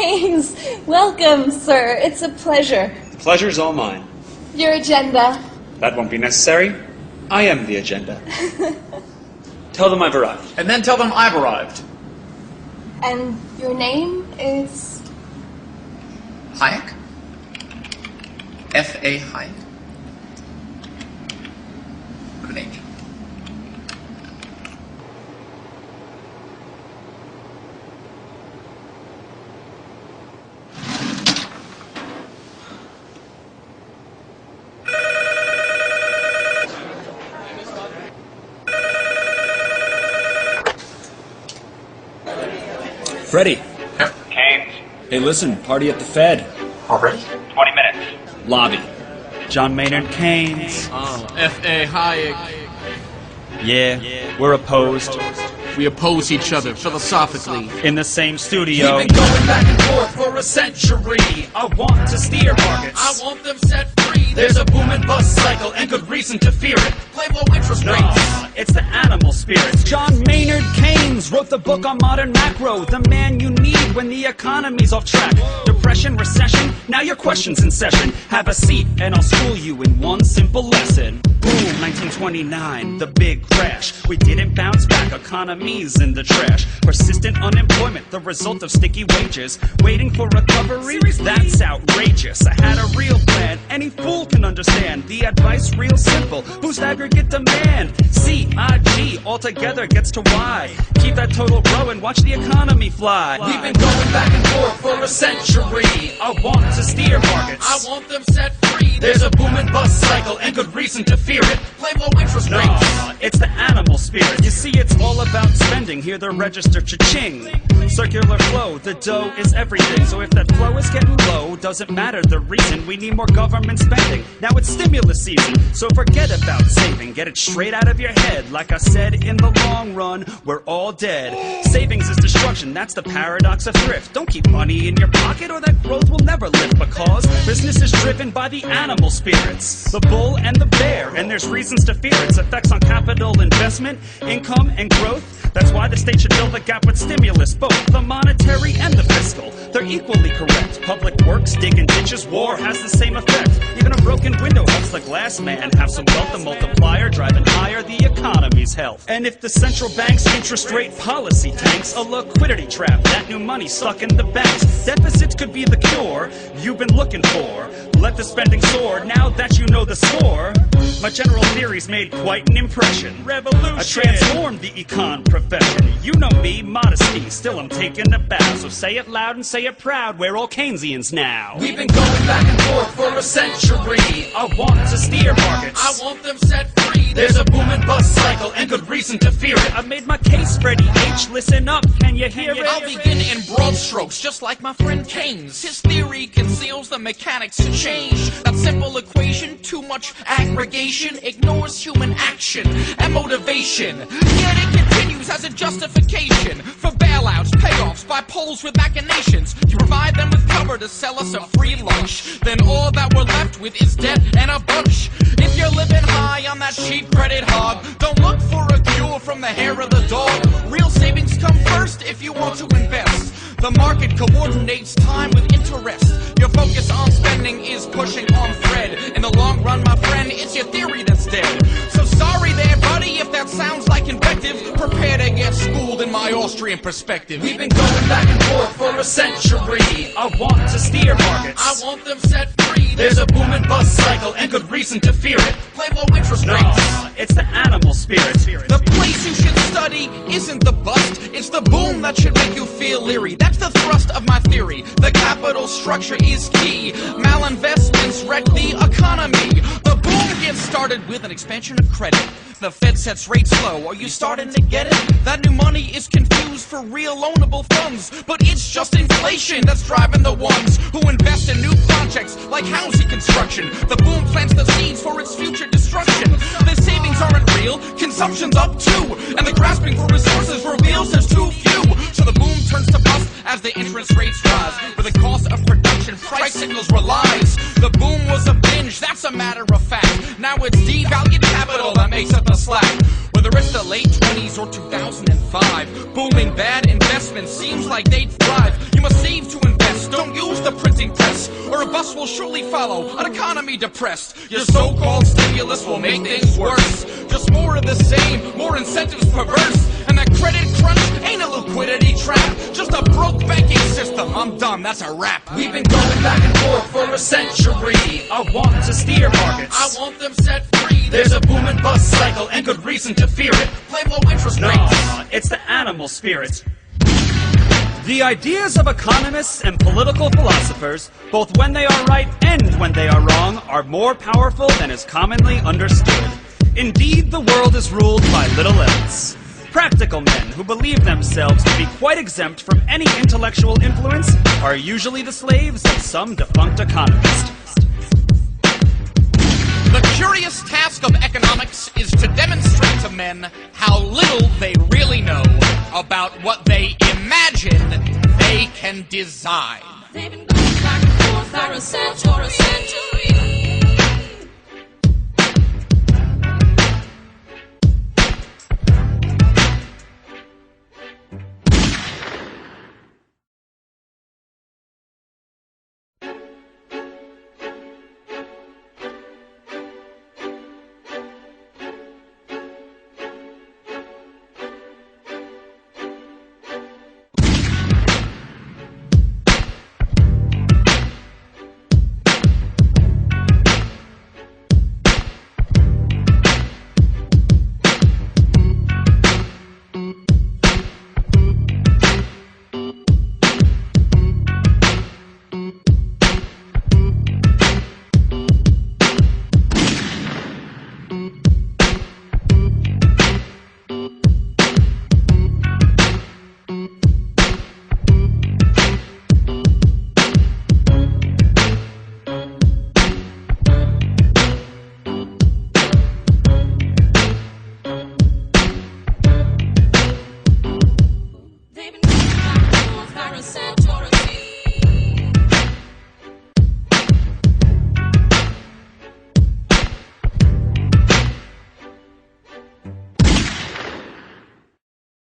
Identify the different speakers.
Speaker 1: Keynes, welcome, sir. It's a pleasure.
Speaker 2: The pleasure's all mine.
Speaker 1: Your agenda.
Speaker 2: That won't be necessary. I am the agenda. Tell them I've arrived.
Speaker 3: And then tell them I've arrived.
Speaker 1: And your name is?
Speaker 3: Hayek? F.A. Hayek. Good age.
Speaker 4: Freddie.
Speaker 5: Keynes.
Speaker 4: Hey, listen, party at the Fed.
Speaker 3: Already?
Speaker 5: 20 minutes.
Speaker 4: Lobby.
Speaker 2: John Maynard Keynes.
Speaker 6: F.A. Hayek.
Speaker 2: Yeah, we're opposed.
Speaker 6: We oppose each other philosophically.
Speaker 2: In the same studio.
Speaker 4: We've been going back and forth for a century. I want to steer markets.
Speaker 6: I want them set free.
Speaker 4: There's a boom and bust cycle and good reason to fear it.
Speaker 6: Play low interest rates.
Speaker 4: It's the animal spirits.
Speaker 2: John Maynard Keynes wrote the book on modern macro. The man you need when the economy's off track. Depression, recession, now your question's in session. Have a seat and I'll school you in one simple lesson. Boom, 1929, the big crash. We didn't bounce back, economy's in the trash. Persistent unemployment, the result of sticky wages. Waiting for recovery? That's outrageous. I had a real plan, any fool can understand. The advice real simple, boost aggregate demand. C-I-G, altogether gets to Y. Keep that total growing, watch the economy fly.
Speaker 4: We've been going back and forth for a century. I want to steer markets.
Speaker 6: I want them set free.
Speaker 4: There's a boom and bust cycle and good reason to fear it.
Speaker 6: Play low interest rates.
Speaker 2: It's the animal spirit. You see, it's all about spending. Hear the register cha-ching. Circular flow, the dough is everything. So if that flow is getting low, doesn't matter the reason. We need more government spending. Now it's stimulus season, so forget about saving. Get it straight out of your head. Like I said, in the long run, we're all dead. Savings is destruction, that's the paradox of thrift. Don't keep money in your pocket or that growth will never lift. Because business is driven by the animal spirits, the bull and the bear. And there's reasons to fear its effects on capital investment, income, and growth. That's why the state should fill the gap with stimulus, both the monetary and the fiscal. They're equally correct. Public works, digging ditches, war has the same effect. Even a broken window helps the glass man have some wealth. The multiplier driving higher the economy's health. And if the central bank's interest rate policy tanks, a liquidity trap, that new money stuck in the banks. Deficits could be the cure you've been looking for. Let the spending soar now that you know the score. My general theories made quite an impression. Revolution. I transformed the econ profession. You know me, modesty, still I'm taking a bow. So say it loud and say it proud, we're all Keynesians now.
Speaker 4: We've been going back and forth for a century. I want to steer markets.
Speaker 6: I want them set free.
Speaker 4: There's a boom and bust cycle and good reason to fear it.
Speaker 2: I made my case, Freddie H. Listen up, can you hear it?
Speaker 6: I'll begin in broad strokes, just like my friend Keynes. His theory conceals the mechanics to change. That simple equation, too much aggregation, ignores human action and motivation. Yet it continues as a justification for bailouts, payoffs by poles with machinations. You provide them with cover to sell us a free lunch. Then all that we're left with is debt and a bunch. If you're living high on that cheap credit hog, don't look for a cure from the hair of the dog. Real savings come first if you want to invest. The market coordinates time with interest. Your focus on spending is pushing on thread. In the long run, my friend, it's your theory that's dead. So sorry there, buddy, if that sounds like invective. Prepare to get schooled in my Austrian perspective.
Speaker 4: We've been going back and forth for a century. I want to steer markets.
Speaker 6: I want them set free.
Speaker 4: There's a boom and bust cycle and good reason to fear it.
Speaker 6: Play low interest rates.
Speaker 2: It's the animal spirit.
Speaker 6: The place you should study isn't the bust, it's the boom that should make you feel leery. That's the thrust of my theory. The capital structure is key. Malinvestments wreck the economy. The boom gets started with an expansion of credit. The Fed sets rates low. Are you starting to get it? That new money is confused for real loanable funds, but it's just inflation that's driving the ones who invest in new projects like housing construction. The boom plants the seeds for its future destruction. The savings aren't real, consumption's up too, and the grasping for resources reveals there's too few. So the boom turns to bust as the interest rates rise. With the cost of production, price signals rise. The boom was a binge, that's a matter of fact. Now it's devalued capital that makes up the slack. Whether it's the late 20s or 2005, booming bad investments seems like they'd thrive. You must save to invest. don't use the printing press, or a bus will surely follow, an economy depressed. Your so-called stimulus will make things worse. Just more of the same, more incentives perverse. And that credit crunch ain't a liquidity trap, just a broke banking system. I'm done, that's a wrap.
Speaker 4: We've been going back and forth for a century. I want to steer markets.
Speaker 6: I want them set free.
Speaker 4: There's a boom and bust cycle and good reason to fear it.
Speaker 6: Play low interest rates.
Speaker 2: No, it's the animal spirit. The ideas of economists and political philosophers, both when they are right and when they are wrong, are more powerful than is commonly understood. Indeed, the world is ruled by little else. Practical men who believe themselves to be quite exempt from any intellectual influence are usually the slaves of some defunct economist.
Speaker 6: The curious task of economics is to demonstrate to men how little they really know about what they imagine they can design.
Speaker 7: They've been going back and forth for a century.